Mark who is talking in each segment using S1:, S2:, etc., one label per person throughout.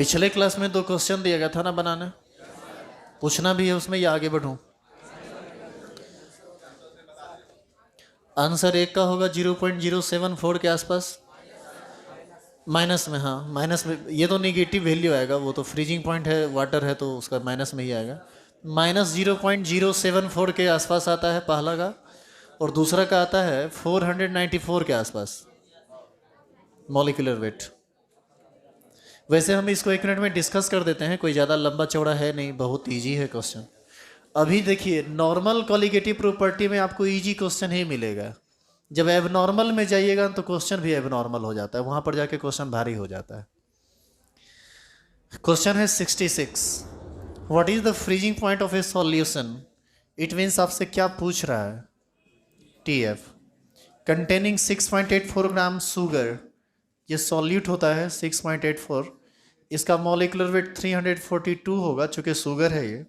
S1: पिछले क्लास में 2 क्वेश्चन दिया गया था ना बनाने, पूछना भी है उसमें या आगे बढ़ूं? आंसर एक का होगा 0.074 के आसपास, माइनस में। हाँ माइनस में, ये तो निगेटिव वैल्यू आएगा, वो तो फ्रीजिंग पॉइंट है, वाटर है तो उसका माइनस में ही आएगा। -0.074 के आसपास आता है पहला का, और दूसरा का आता है 494 के आसपास मॉलिक्यूलर वेट। वैसे हम इसको 1 मिनट में डिस्कस कर देते हैं, कोई ज़्यादा लंबा चौड़ा है नहीं, बहुत ईजी है क्वेश्चन। अभी देखिए, नॉर्मल कॉलिगेटिव प्रॉपर्टी में आपको इजी क्वेश्चन ही मिलेगा, जब एबनॉर्मल में जाइएगा तो क्वेश्चन भी एबनॉर्मल हो जाता है, वहां पर जाके क्वेश्चन भारी हो जाता है। क्वेश्चन है 66, what is the freezing point of A solution. It means आपसे क्या पूछ रहा है, TF कंटेनिंग 6.84 ग्राम शुगर, ये सॉल्यूट होता है 6.84, इसका मॉलिक्यूलर वेट 342 होगा चूंकि शुगर है ये,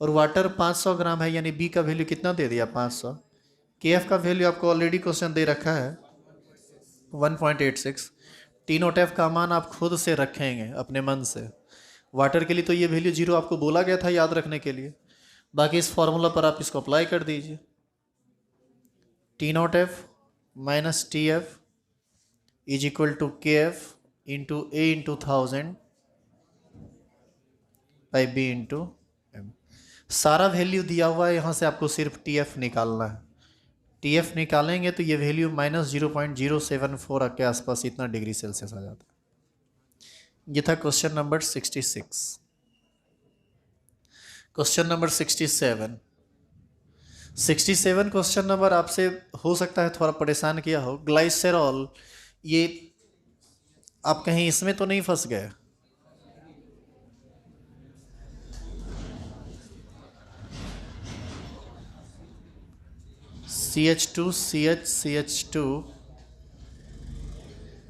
S1: और वाटर 500 ग्राम है, यानी बी का वैल्यू कितना दे दिया 500। KF का वैल्यू आपको ऑलरेडी क्वेश्चन दे रखा है 1.86। T0F का मान आप खुद से रखेंगे अपने मन से। वाटर के लिए तो ये वैल्यू 0 आपको बोला गया था याद रखने के लिए, बाकी इस फॉर्मूला पर आप इसको अप्लाई कर दीजिए। T0F minus TF is equal to KF into A into 1000 by B into M। सारा वैल्यू दिया हुआ है, यहाँ से आपको सिर्फ TF निकालना है। TF निकालेंगे तो ये वैल्यू -0.074 के आसपास इतना डिग्री सेल्सियस आ जाता है। ये था question number 66। Question number 67 question number आपसे हो सकता है थोड़ा परेशान किया हो। ग्लाइसेरॉल, ये आप कहीं इसमें तो नहीं फंस गए? CH2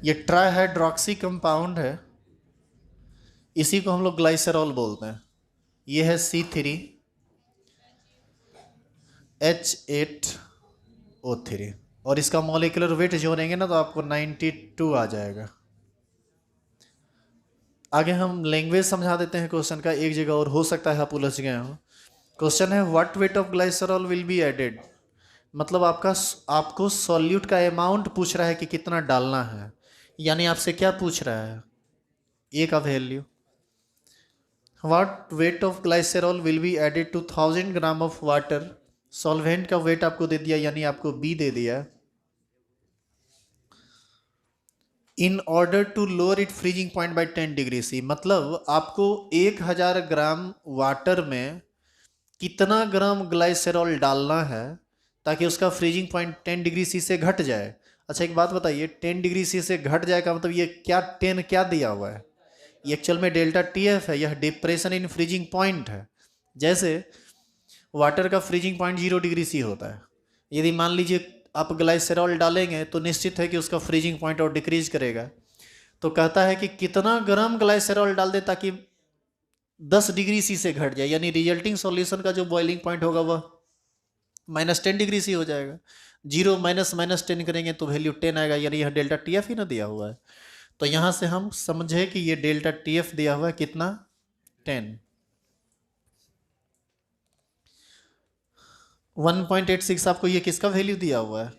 S1: ये ट्राइहाइड्रोक्सी कंपाउंड है, इसी को हम लोग ग्लाइसेरॉल बोलते हैं। ये है C3H8O3, और इसका मॉलिक्यूलर वेट जोड़ेंगे ना तो आपको 92 आ जाएगा। आगे हम लैंग्वेज समझा देते हैं क्वेश्चन का, एक जगह और हो सकता है आप उलझ गए हो। क्वेश्चन है what weight of glycerol will be added, मतलब आपको सॉल्यूट का अमाउंट पूछ रहा है कि कितना डालना है, यानी आपसे क्या पूछ रहा है, ए का value. What weight of glycerol will be added to 1000 gram of water, solvent का वेट आपको दे दिया, यानी आपको बी दे दिया। In order to lower it freezing point by 10 degree C, मतलब आपको 1000 ग्राम वाटर में कितना ग्राम ग्लाइसेरॉल डालना है ताकि उसका फ्रीजिंग पॉइंट 10 डिग्री C से घट जाए। अच्छा एक बात बताइए, 10 डिग्री C से घट जाए का मतलब ये क्या 10 क्या दिया हुआ है, ये एक्चुअल में डेल्टा TF है, यह डिप्रेशन इन फ्रीजिंग पॉइंट है। जैसे वाटर का फ्रीजिंग पॉइंट 0 डिग्री C होता है, यदि मान लीजिए आप ग्लाइसेरॉल डालेंगे तो निश्चित है कि उसका फ्रीजिंग पॉइंट और डिक्रीज करेगा। तो कहता है कि कितना ग्राम ग्लाइसेरॉल डाल दे ताकि 10 डिग्री C से घट जाए, यानी रिजल्टिंग सॉल्यूशन का जो बॉइलिंग पॉइंट होगा वह -10 डिग्री C हो जाएगा। 0 -10 करेंगे तो वैल्यू 10 आएगा, यानी यह डेल्टा TF ही ना दिया हुआ है। तो यहाँ से हम समझे कि ये डेल्टा TF दिया हुआ है कितना, 10। 1.86 आपको ये किसका वैल्यू दिया हुआ है,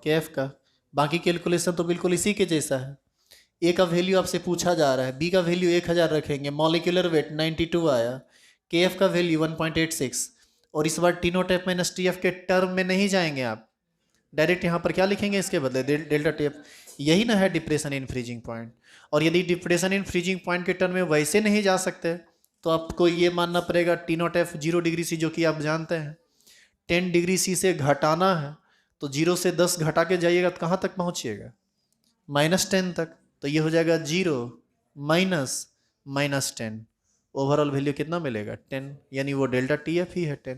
S1: KF का। बाकी कैलकुलेशन तो बिल्कुल इसी के जैसा है। ए का वैल्यू आपसे पूछा जा रहा है, बी का वैल्यू 1000 रखेंगे, मॉलिक्यूलर वेट 92 आया, KF का वैल्यू 1.86, और इस बार T0F माइनस TF के टर्म में नहीं जाएंगे आप, डायरेक्ट यहाँ पर क्या लिखेंगे इसके बदले, डेल्टा TF। यही ना है डिप्रेशन इन फ्रीजिंग पॉइंट। और यदि डिप्रेशन इन फ्रीजिंग पॉइंट के टर्म में वैसे नहीं जा सकते तो आपको ये मानना पड़ेगा T0F 0 डिग्री C, जो कि आप जानते हैं 10 डिग्री C से घटाना है, तो 0 से 10 घटा के जाइएगा तो कहाँ तक पहुँचिएगा, -10 तक। तो ये हो जाएगा 0 -10, ओवरऑल वैल्यू कितना मिलेगा, 10, यानी वो डेल्टा TF ही है 10।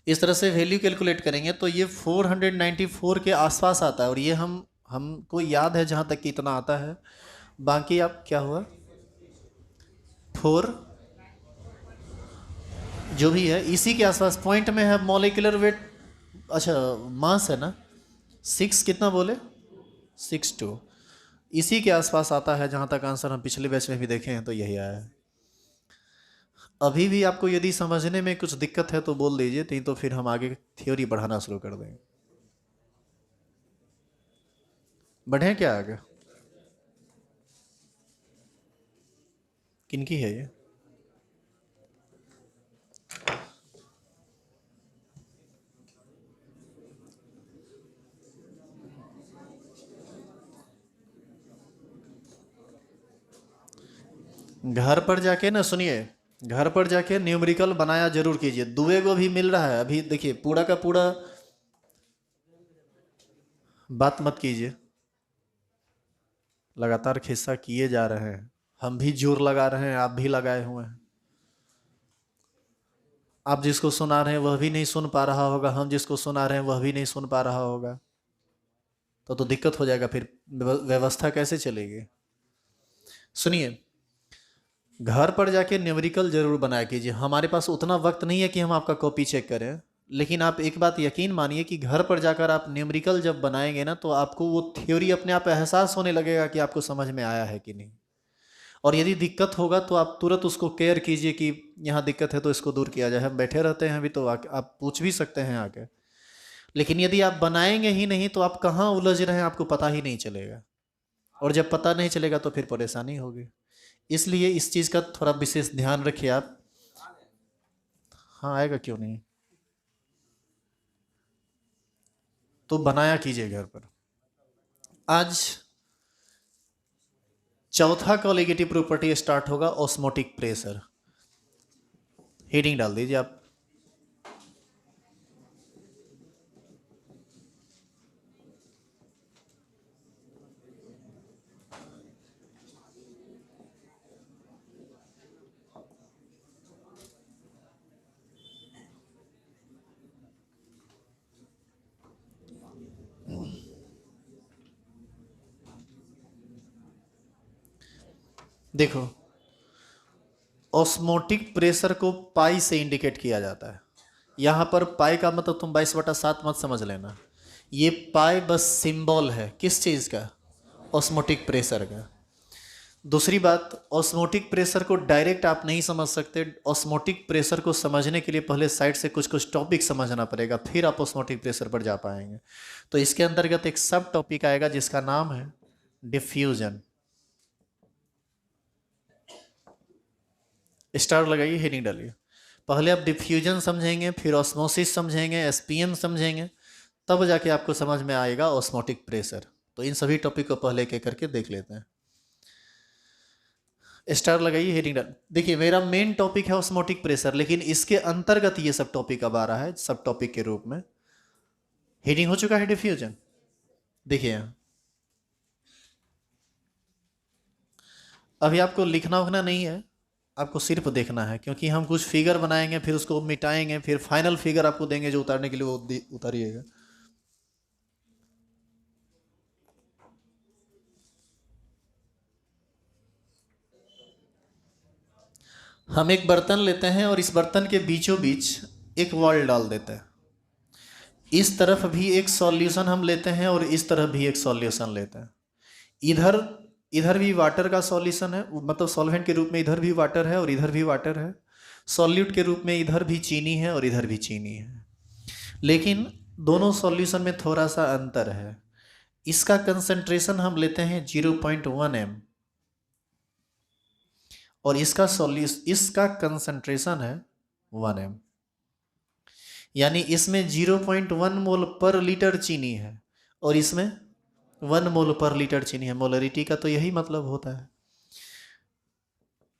S1: इस तरह से वैल्यू कैलकुलेट करेंगे तो ये 494 के आसपास आता है, और ये हमको याद है जहाँ तक कि इतना आता है। बाकी आप क्या हुआ 4 जो भी है इसी के आसपास पॉइंट में है। मॉलिक्यूलर वेट, अच्छा मास है ना 6 कितना बोले 62, इसी के आसपास आता है, जहाँ तक आंसर हम पिछले बैच में भी देखे हैं तो यही आया है। अभी भी आपको यदि समझने में कुछ दिक्कत है तो बोल दीजिए, नहीं तो फिर हम आगे थ्योरी बढ़ाना शुरू कर देंगे। बढ़े क्या आगे? किनकी है ये? घर पर जाके ना, सुनिए, घर पर जाके न्यूमेरिकल बनाया जरूर कीजिए। दुए को भी मिल रहा है अभी, देखिए पूरा का पूरा बात मत कीजिए, लगातार खिस्सा किए जा रहे हैं, हम भी जोर लगा रहे हैं, आप भी लगाए हुए हैं। आप जिसको सुना रहे हैं वह भी नहीं सुन पा रहा होगा, हम जिसको सुना रहे हैं वह भी नहीं सुन पा रहा होगा, तो दिक्कत हो जाएगा, फिर व्यवस्था कैसे चलेगी? सुनिए, घर पर जाके न्यूमेरिकल जरूर बनाया कीजिए। हमारे पास उतना वक्त नहीं है कि हम आपका कॉपी चेक करें, लेकिन आप एक बात यकीन मानिए कि घर पर जाकर आप न्यूमेरिकल जब बनाएंगे ना, तो आपको वो थ्योरी अपने आप एहसास होने लगेगा कि आपको समझ में आया है कि नहीं। और यदि दिक्कत होगा तो आप तुरंत उसको केयर कीजिए कि यहाँ दिक्कत है तो इसको दूर किया जाए। हम बैठे रहते हैं अभी, तो आप पूछ भी सकते हैं आके। लेकिन यदि आप बनाएंगे ही नहीं तो आप कहाँ उलझ रहे हैं आपको पता ही नहीं चलेगा, और जब पता नहीं चलेगा तो फिर परेशानी होगी। इसलिए इस चीज़ का थोड़ा विशेष ध्यान रखिए आप। हाँ आएगा, क्यों नहीं। तो बनाया कीजिए घर पर। आज चौथा कॉलिगेटिव प्रॉपर्टी स्टार्ट होगा, ऑस्मोटिक प्रेशर। हेडिंग डाल दीजिए आप। देखो, ऑस्मोटिक प्रेशर को पाई से इंडिकेट किया जाता है। यहाँ पर पाई का मतलब तुम 22/7 मत समझ लेना, ये पाई बस सिंबल है किस चीज़ का? ऑस्मोटिक प्रेशर का। दूसरी बात, ऑस्मोटिक प्रेशर को डायरेक्ट आप नहीं समझ सकते। ऑस्मोटिक प्रेशर को समझने के लिए पहले साइड से कुछ कुछ टॉपिक समझना पड़ेगा, फिर आप ऑस्मोटिक प्रेशर पर जा पाएंगे। तो इसके अंतर्गत एक सब टॉपिक आएगा जिसका नाम है डिफ्यूजन। स्टार लगाइए, हेडिंग डालिए। पहले आप डिफ्यूजन समझेंगे, फिर ऑस्मोसिस समझेंगे, एसपीएम समझेंगे, तब जाके आपको समझ में आएगा ऑस्मोटिक प्रेशर। तो इन सभी टॉपिक को पहले एक एक करके देख लेते हैं। स्टार लगाइए, हेडिंग डाल। देखिए मेरा मेन टॉपिक है ऑस्मोटिक प्रेशर, लेकिन इसके अंतर्गत ये सब टॉपिक अब आ रहा है सब टॉपिक के रूप में। हेडिंग हो चुका है डिफ्यूजन। देखिए यहाँ अभी आपको लिखना उखना नहीं है, आपको सिर्फ देखना है, क्योंकि हम कुछ फिगर बनाएंगे, फिर उसको मिटाएंगे, फिर फाइनल फिगर आपको देंगे जो उतारने के लिए वो उतारिएगा। हम एक बर्तन लेते हैं और इस बर्तन के बीचों बीच एक वॉल डाल देते हैं। इस तरफ भी एक सॉल्यूशन हम लेते हैं और इस तरफ भी एक सॉल्यूशन लेते हैं। इधर इधर भी वाटर का सॉल्यूशन है, मतलब सॉल्वेंट के रूप में इधर भी वाटर है और इधर भी वाटर है। सॉल्यूट के रूप में इधर भी चीनी है और इधर भी चीनी है। लेकिन दोनों सॉल्यूशन में थोड़ा सा अंतर है। इसका कंसंट्रेशन हम लेते हैं 0.1 m, और इसका कंसंट्रेशन है 1 m। यानी इसमें 0.1 मोल पर लीटर चीनी है और इसमें 1 मोल पर लीटर चीनी है। मोलरिटी का तो यही मतलब होता है।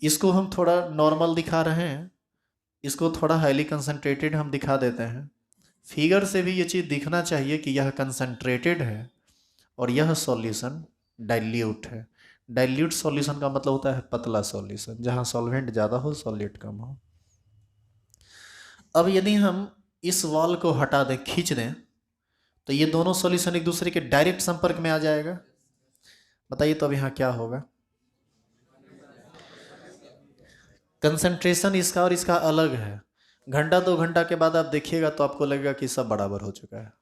S1: इसको हम थोड़ा नॉर्मल दिखा रहे हैं, इसको थोड़ा हाईली कंसंट्रेटेड हम दिखा देते हैं। फिगर से भी ये चीज़ दिखना चाहिए कि यह कंसंट्रेटेड है और यह सॉल्यूशन डाइल्यूट है। डाइल्यूट सॉल्यूशन का मतलब होता है पतला सॉल्यूशन, जहाँ सॉल्वेंट ज़्यादा हो सॉल्यूट कम हो। अब यदि हम इस वॉल को हटा दें, खींच दें, तो ये दोनों सॉल्यूशन एक दूसरे के डायरेक्ट संपर्क में आ जाएगा। बताइए तो अब यहाँ क्या होगा? कंसंट्रेशन इसका और इसका अलग है। घंटा 2 घंटा के बाद आप देखिएगा तो आपको लगेगा कि सब बराबर हो चुका है।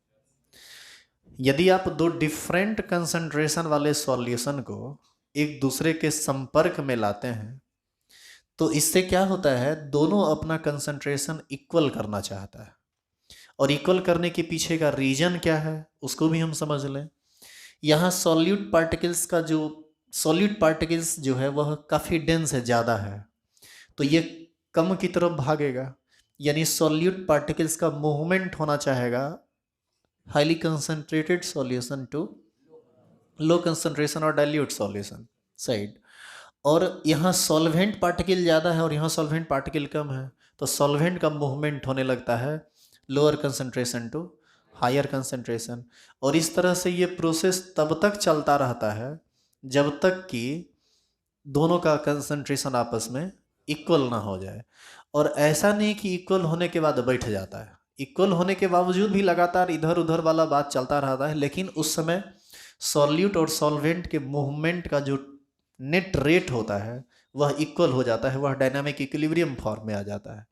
S1: यदि आप दो डिफरेंट कंसंट्रेशन वाले सॉल्यूशन को एक दूसरे के संपर्क में लाते हैं तो इससे क्या होता है, दोनों अपना कंसंट्रेशन इक्वल करना चाहता है। और इक्वल करने के पीछे का रीजन क्या है उसको भी हम समझ लें। यहाँ सॉल्यूट पार्टिकल्स जो है वह काफ़ी डेंस है, ज़्यादा है, तो ये कम की तरफ भागेगा, यानी सॉल्यूट पार्टिकल्स का मूवमेंट होना चाहेगा highly concentrated solution to low concentration और डाइल्यूट सॉल्यूशन साइड। और यहाँ सॉल्वेंट पार्टिकल ज़्यादा है और यहाँ सॉल्वेंट पार्टिकल कम है, तो सॉल्वेंट का मूवमेंट होने लगता है lower concentration to higher concentration. और इस तरह से ये प्रोसेस तब तक चलता रहता है जब तक कि दोनों का कंसंट्रेशन आपस में इक्वल ना हो जाए। और ऐसा नहीं कि इक्वल होने के बाद बैठ जाता है, इक्वल होने के बावजूद भी लगातार इधर उधर वाला बात चलता रहता है, लेकिन उस समय सॉल्यूट और सॉल्वेंट के मूवमेंट का जो नेट रेट होता है वह इक्वल हो जाता है, वह डायनामिक इक्विलिब्रियम फॉर्म में आ जाता है।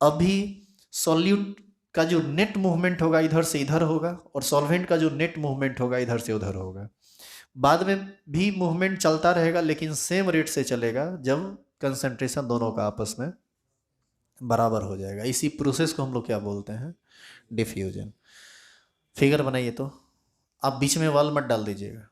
S1: अभी सॉल्यूट का जो नेट मूवमेंट होगा इधर से इधर होगा और सॉल्वेंट का जो नेट मूवमेंट होगा इधर से उधर होगा। बाद में भी मूवमेंट चलता रहेगा लेकिन सेम रेट से चलेगा जब कंसंट्रेशन दोनों का आपस में बराबर हो जाएगा। इसी प्रोसेस को हम लोग क्या बोलते हैं, डिफ्यूजन। फिगर बनाइए, तो आप बीच में वाल मत डाल दीजिएगा।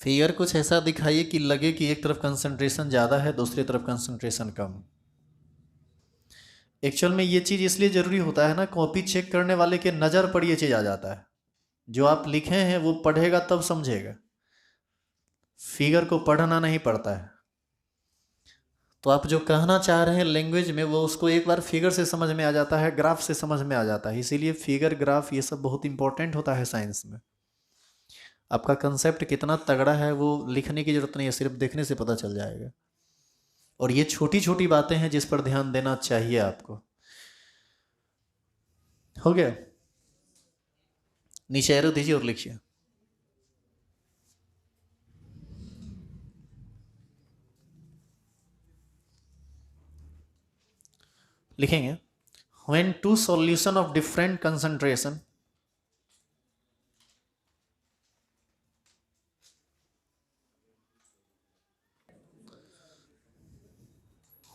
S1: फिगर कुछ ऐसा दिखाइए कि लगे कि एक तरफ कंसंट्रेशन ज़्यादा है दूसरी तरफ कंसंट्रेशन कम। एक्चुअल में ये चीज़ इसलिए ज़रूरी होता है ना, कॉपी चेक करने वाले के नज़र पर ये चीज़ आ जाता है। जो आप लिखे हैं वो पढ़ेगा तब समझेगा, फिगर को पढ़ना नहीं पड़ता है। तो आप जो कहना चाह रहे हैं लैंग्वेज में वो उसको एक बार फिगर से समझ में आ जाता है, ग्राफ से समझ में आ जाता है। इसीलिए फिगर ग्राफ ये सब बहुत इंपॉर्टेंट होता है साइंस में। आपका कंसेप्ट कितना तगड़ा है वो लिखने की जरूरत नहीं है, सिर्फ देखने से पता चल जाएगा। और ये छोटी छोटी बातें हैं जिस पर ध्यान देना चाहिए आपको। हो गया, नीचे एरो दीजिए और लिखिए। लिखेंगे when two solution of different concentration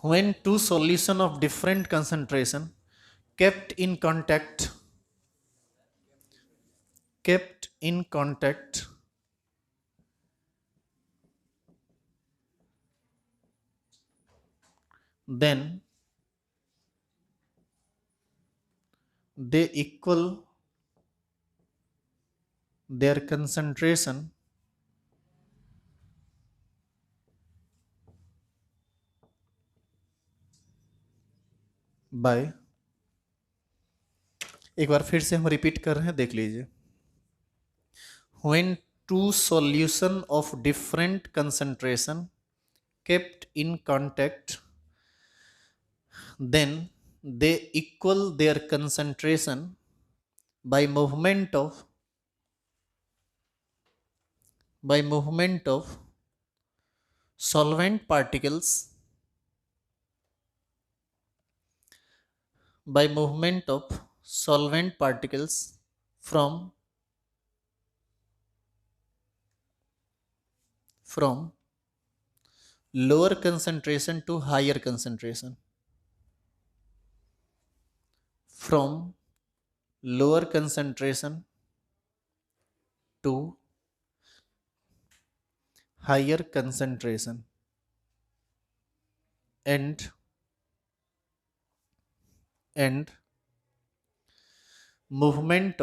S1: when two solution of different concentration kept in contact then they equal their concentration by, एक बार फिर से हम रिपीट कर रहे हैं, देख लीजिए। when two solution of different concentration kept in contact then they equal their concentration by movement of solvent particles by movement of solvent particles from lower concentration to higher concentration, from lower concentration to higher concentration, and movement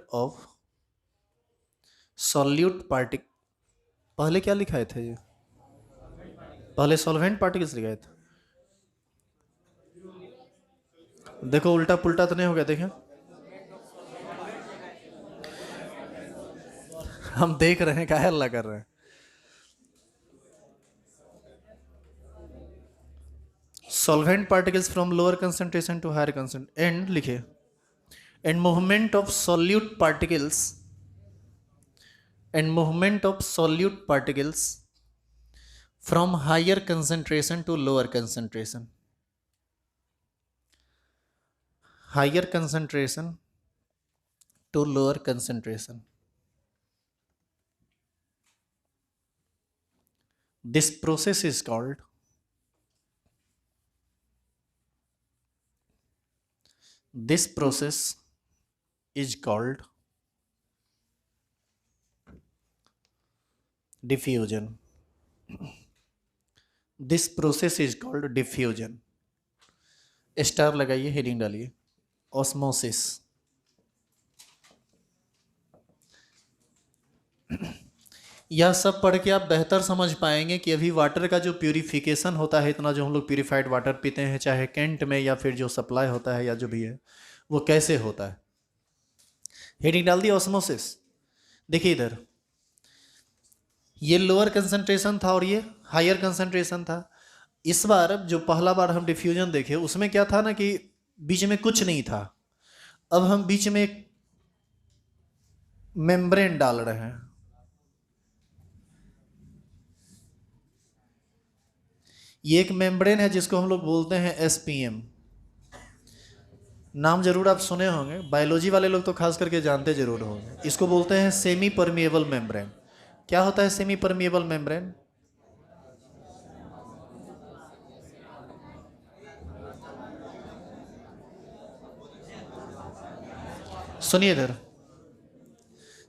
S1: of solute particle पहले क्या लिखाए थे ये? पहले solvent particles लिखाए थे। देखो उल्टा पुल्टा तो नहीं हो गया, देखें। हम देख रहे हैं, काहे हल्ला कर रहे हैं। Solvent particles from lower concentration to higher concentration, and लिखे, and movement of solute particles, and movement of solute particles from higher concentration to lower concentration, higher concentration to lower concentration. This process is called diffusion. This process is called diffusion. Star लगाइए, heading डालिए, osmosis. यह सब पढ़ के आप बेहतर समझ पाएंगे कि अभी वाटर का जो प्यूरिफिकेशन होता है, इतना जो हम लोग प्यूरिफाइड वाटर पीते हैं, चाहे कैंट में या फिर जो सप्लाई होता है या जो भी है, वो कैसे होता है। हेडिंग डाल दी, ऑस्मोसिस। देखिए इधर, ये लोअर कंसंट्रेशन था और ये हायर कंसंट्रेशन था। इस बार जो पहला बार हम डिफ्यूजन देखे, उसमें क्या था ना कि बीच में कुछ नहीं था। अब हम बीच में एक मेम्ब्रेन डाल रहे हैं। ये एक मेम्ब्रेन है जिसको हम लोग बोलते हैं एसपीएम। नाम जरूर आप सुने होंगे, बायोलॉजी वाले लोग तो खास करके जानते जरूर होंगे। इसको बोलते हैं सेमी परमिएबल मेम्ब्रेन। क्या होता है सेमी परमिएबल मेम्ब्रेन? सुनिए इधर,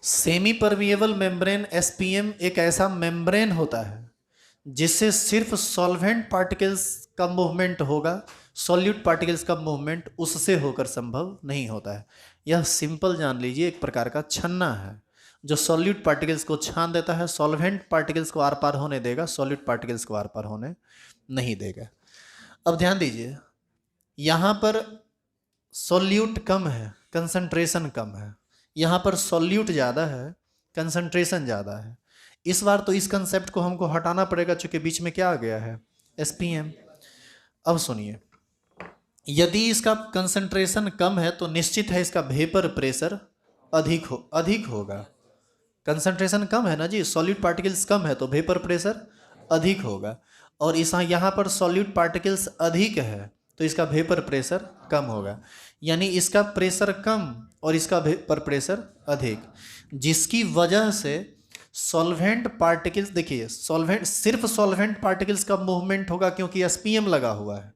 S1: सेमी परमिएबल मेम्ब्रेन एसपीएम एक ऐसा मेम्ब्रेन होता है जिससे सिर्फ सॉल्वेंट पार्टिकल्स का मूवमेंट होगा, सॉल्यूट पार्टिकल्स का मूवमेंट उससे होकर संभव नहीं होता है। यह सिंपल जान लीजिए, एक प्रकार का छन्ना है जो सॉल्यूट पार्टिकल्स को छान देता है, सॉल्वेंट पार्टिकल्स को आर पार होने देगा, सॉल्यूट पार्टिकल्स को आर पार होने नहीं देगा। अब ध्यान दीजिए, यहाँ पर सॉल्यूट कम है, कंसंट्रेशन कम है, यहाँ पर सॉल्यूट ज़्यादा है, कंसंट्रेशन ज़्यादा है। इस बार तो इस कंसेप्ट को हमको हटाना पड़ेगा, चूंकि बीच में क्या आ गया है, एसपीएम। अब सुनिए, यदि इसका कंसंट्रेशन कम है तो निश्चित है इसका वेपर प्रेशर अधिक होगा। कंसंट्रेशन कम है ना जी, सॉल्यूट पार्टिकल्स कम है तो वेपर प्रेशर अधिक होगा, और इस यहाँ पर सॉल्यूट पार्टिकल्स अधिक है तो इसका वेपर प्रेशर कम होगा। यानी इसका प्रेशर कम और इसका वेपर प्रेशर अधिक, जिसकी वजह से सॉल्वेंट पार्टिकल्स, देखिए सॉल्वेंट, सिर्फ सॉल्वेंट पार्टिकल्स का मूवमेंट होगा क्योंकि एसपीएम लगा हुआ है।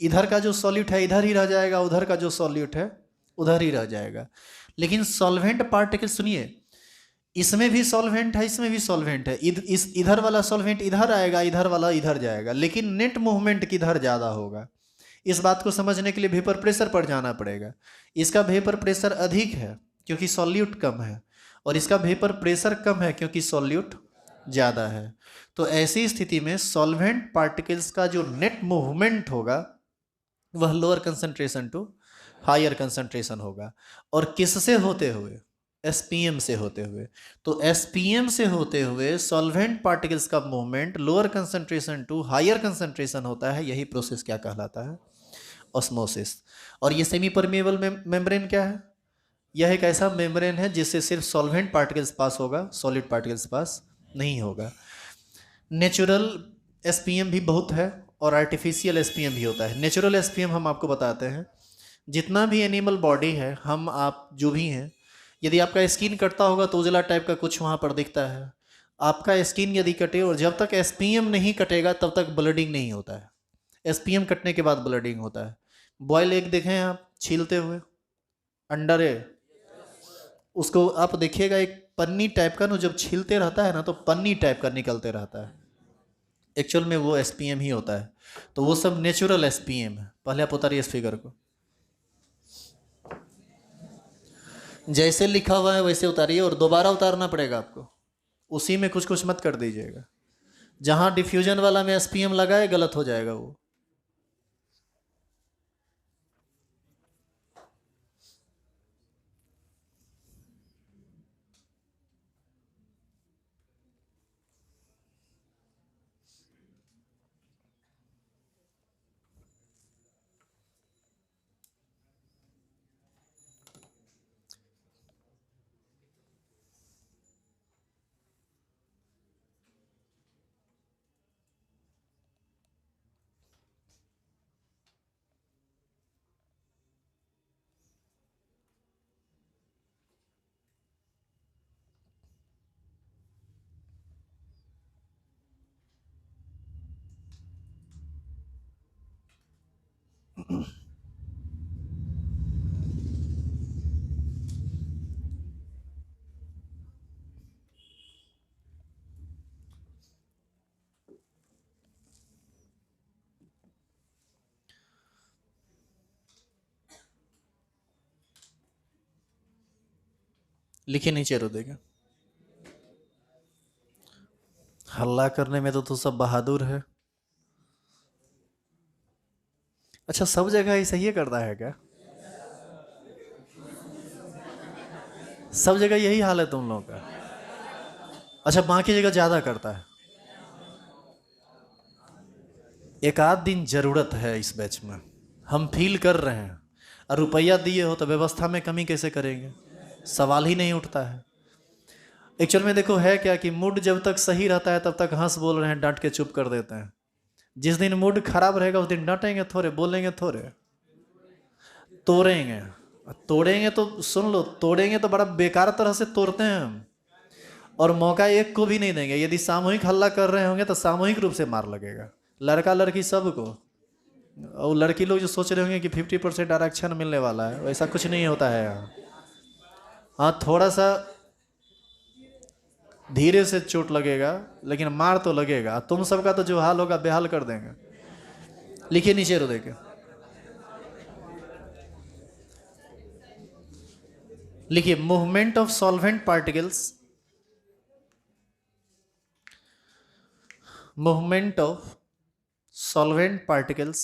S1: इधर का जो सॉल्यूट है इधर ही रह जाएगा, उधर का जो सॉल्यूट है उधर ही रह जाएगा। लेकिन सॉल्वेंट पार्टिकल, सुनिए, इसमें भी सॉल्वेंट है, इसमें भी सॉल्वेंट है, इधर वाला सॉल्वेंट इधर आएगा, इधर वाला इधर जाएगा, लेकिन नेट मूवमेंट किधर ज़्यादा होगा। इस बात को समझने के लिए वेपर प्रेशर पर जाना पड़ेगा। इसका वेपर प्रेशर अधिक है क्योंकि सॉल्यूट कम है, और इसका वेपर प्रेशर कम है क्योंकि सॉल्यूट ज़्यादा है। तो ऐसी स्थिति में सॉल्वेंट पार्टिकल्स का जो नेट मूवमेंट होगा वह lower concentration to higher concentration होगा। और किससे होते हुए? एसपीएम से होते हुए। तो एसपीएम से होते हुए सॉल्वेंट पार्टिकल्स का movement lower concentration to higher concentration होता है। यही प्रोसेस क्या कहलाता है? ऑस्मोसिस। और ये सेमी परमिएबल मेम्ब्रेन क्या है? यह एक ऐसा मेम्ब्रेन है जिससे सिर्फ सॉल्वेंट पार्टिकल्स पास होगा, सॉलिड पार्टिकल्स पास नहीं होगा। नेचुरल एसपीएम भी बहुत है और आर्टिफिशियल एसपीएम भी होता है। नेचुरल एसपीएम हम आपको बताते हैं, जितना भी एनिमल बॉडी है, हम आप जो भी हैं, यदि आपका स्किन कटता होगा तो उजला टाइप का कुछ वहाँ पर दिखता है। आपका स्किन यदि कटे, और जब तक एसपीएम नहीं कटेगा तब तक ब्लडिंग नहीं होता है। एसपीएम कटने के बाद ब्लडिंग होता है। बॉयल एग देखें आप छीलते हुए, अंडर है, उसको आप देखिएगा एक पन्नी टाइप का ना, जब छीलते रहता है ना तो पन्नी टाइप का निकलते रहता है। एक्चुअल में वो एसपीएम ही होता है। तो वो सब नेचुरल एसपीएम है। पहले आप उतारिए इस फिगर को। जैसे लिखा हुआ है वैसे उतारिए और दोबारा उतारना पड़ेगा आपको, उसी में कुछ कुछ मत कर दीजिएगा। जहां डिफ्यूजन वाला में एसपीएम लगाए गलत हो जाएगा वो। लिखिए नीचे रो देगा। हल्ला करने में तो सब बहादुर है। अच्छा, सब जगह ऐसा ही करता है क्या? सब जगह यही हाल है तुम लोगों का? अच्छा, बाकी जगह ज्यादा करता है। एक आध दिन जरूरत है इस बैच में, हम फील कर रहे हैं। और रुपया दिए हो तो व्यवस्था में कमी कैसे करेंगे, सवाल ही नहीं उठता है। एक्चुअल में देखो है क्या कि मूड जब तक सही रहता है तब तक हंस बोल रहे हैं, डांट के चुप कर देते हैं। जिस दिन मूड खराब रहेगा उस दिन डांटेंगे थोड़े, बोलेंगे थोड़े, तोड़ेंगे। तोड़ेंगे तो सुन लो, तोड़ेंगे तो बड़ा बेकार तरह से तोड़ते हैं हम, और मौका एक को भी नहीं देंगे। यदि सामूहिक हल्ला कर रहे होंगे तो सामूहिक रूप से मार लगेगा, लड़का लड़की सबको। और लड़की लोग जो सोच रहे होंगे कि 50% आरक्षण मिलने वाला है, वैसा कुछ नहीं होता है यहाँ। हाँ, थोड़ा सा धीरे से चोट लगेगा लेकिन मार तो लगेगा। तुम सबका तो जो हाल होगा बेहाल कर देंगे। लिखिए नीचे रो देके। लिखिए movement of solvent particles, movement of solvent particles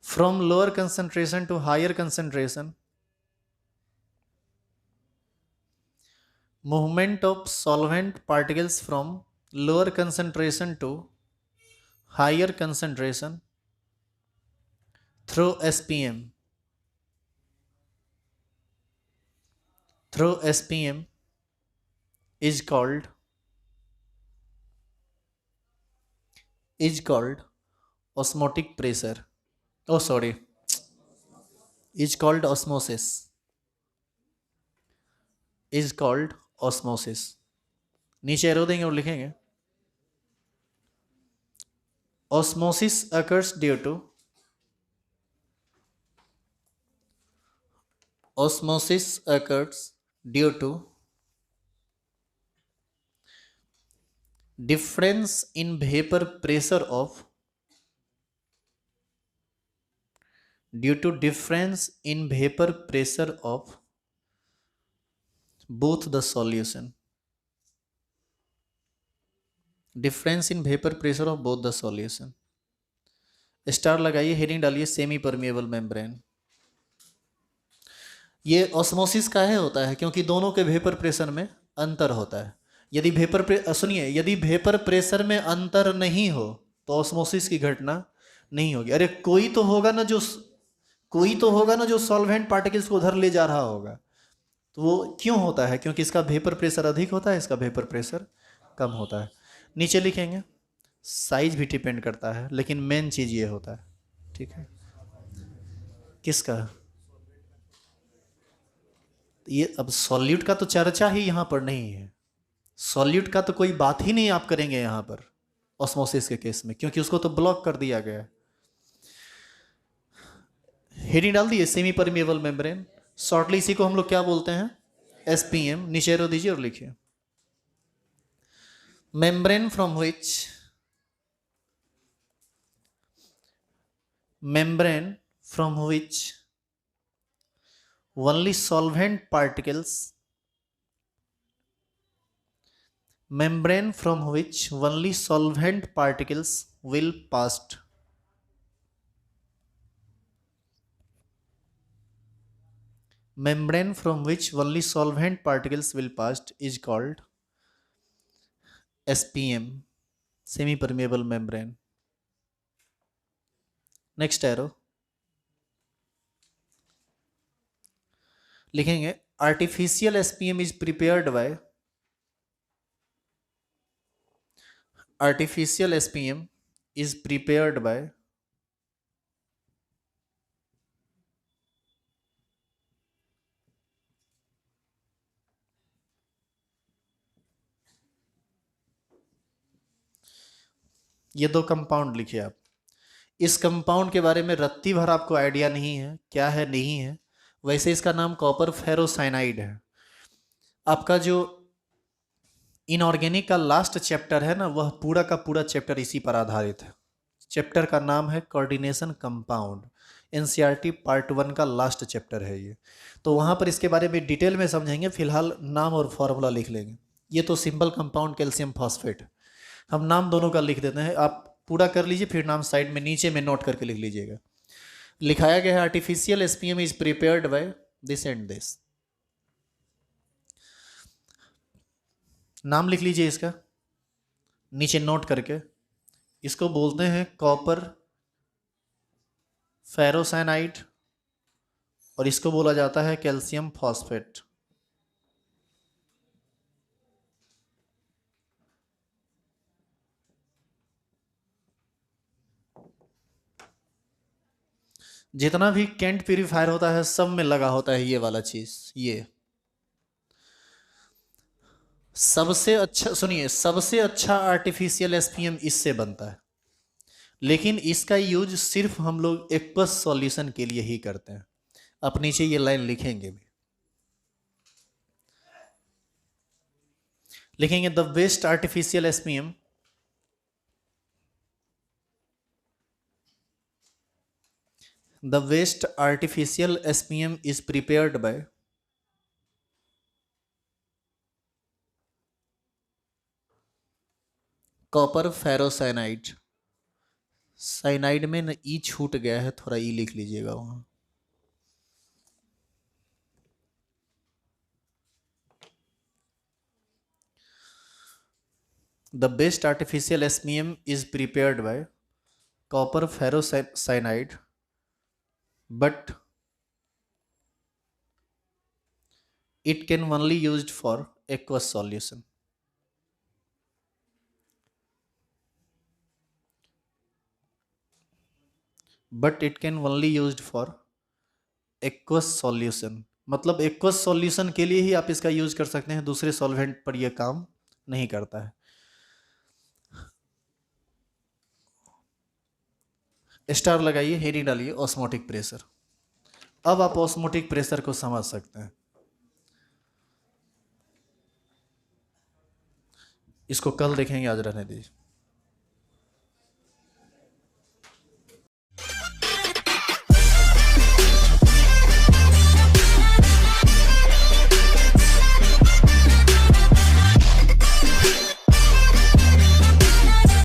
S1: from lower concentration to higher concentration, movement of solvent particles from lower concentration to higher concentration through SPM, through SPM is called osmotic pressure. Oh sorry, is called osmosis, is called osmosis. नीचे arrow देंगे और लिखेंगे osmosis occurs due to, osmosis occurs due to difference in vapor pressure of, due to difference in vapor pressure of both the solution, difference in vapor pressure of both the solution. Star लगाइए, heading डालिए semi permeable membrane. ये osmosis का है होता है क्योंकि दोनों के वेपर प्रेशर में अंतर होता है। यदि सुनिए, यदि वेपर प्रेशर में अंतर नहीं हो तो ऑस्मोसिस की घटना नहीं होगी। अरे कोई तो होगा ना जो सॉल्वेंट पार्टिकल्स को उधर ले जा रहा होगा। तो वो क्यों होता है? क्योंकि इसका वेपर प्रेशर अधिक होता है, इसका वेपर प्रेशर कम होता है। नीचे लिखेंगे साइज भी डिपेंड करता है, लेकिन मेन चीज ये होता है। ठीक है, किसका? ये अब सॉल्यूट का तो चर्चा ही यहां पर नहीं है। सॉल्यूट का तो कोई बात ही नहीं आप करेंगे यहां पर ऑस्मोसिस के केस में, क्योंकि उसको तो ब्लॉक कर दिया गया है। हेडिंग डाल दिए सेमी परमिएबल मेम्ब्रेन। शॉर्टली इसी को हम लोग क्या बोलते हैं? एसपीएम। नीचे रो दीजिए और लिखिए membrane from which only solvent particles, membrane from which only solvent particles will pass, membrane from which only solvent particles will pass is called SPM, semi permeable membrane. Next arrow लिखेंगे artificial SPM is prepared by, artificial SPM is prepared by ये दो compound लिखिए आप। इस compound के बारे में रत्ती भर आपको आइडिया नहीं है क्या है नहीं है, वैसे इसका नाम कॉपर फेरोसाइनाइड है। आपका जो इनऑर्गेनिक का लास्ट चैप्टर है ना, वह पूरा का पूरा चैप्टर इसी पर आधारित है। चैप्टर का नाम है कोऑर्डिनेशन कंपाउंड, एनसीईआरटी पार्ट 1 का लास्ट चैप्टर है ये। तो वहाँ पर इसके बारे में डिटेल में समझेंगे, फिलहाल नाम और फॉर्मूला लिख लेंगे। ये तो सिंपल कंपाउंड कैल्शियम फॉस्फेट, हम नाम दोनों का लिख देते हैं, आप पूरा कर लीजिए, फिर नाम साइड में नीचे में नोट करके लिख लीजिएगा। लिखाया गया है artificial SPM is prepared by this and this. नाम लिख लीजिए इसका नीचे नोट करके। इसको बोलते हैं कॉपर फेरोसाइनाइड और इसको बोला जाता है कैल्शियम फॉस्फेट। जितना भी कैंट प्यूरिफायर होता है सब में लगा होता है ये वाला चीज। ये सबसे अच्छा, सुनिए, सबसे अच्छा आर्टिफिशियल एसपीएम इससे बनता है, लेकिन इसका यूज सिर्फ हम लोग एक्वस सॉल्यूशन के लिए ही करते हैं। आप नीचे ये लाइन लिखेंगे भी, लिखेंगे the best artificial SPM the waste artificial SPM is prepared by copper ferrocyanide. Cyanide में न ई छूट गया है, थोड़ा ई लिख लीजिएगा वहां। The best artificial SPM is prepared bye copper ferrocyanide but it can only used for aqueous solution. But it can only used for aqueous solution, मतलब aqueous solution के लिए ही आप इसका यूज कर सकते हैं, दूसरे सॉल्वेंट पर यह काम नहीं करता है। स्टार लगाइए, हेडिंग डालिए ऑस्मोटिक प्रेशर। अब आप ऑस्मोटिक प्रेशर को समझ सकते हैं। इसको कल देखेंगे, आज रहने दीजिए।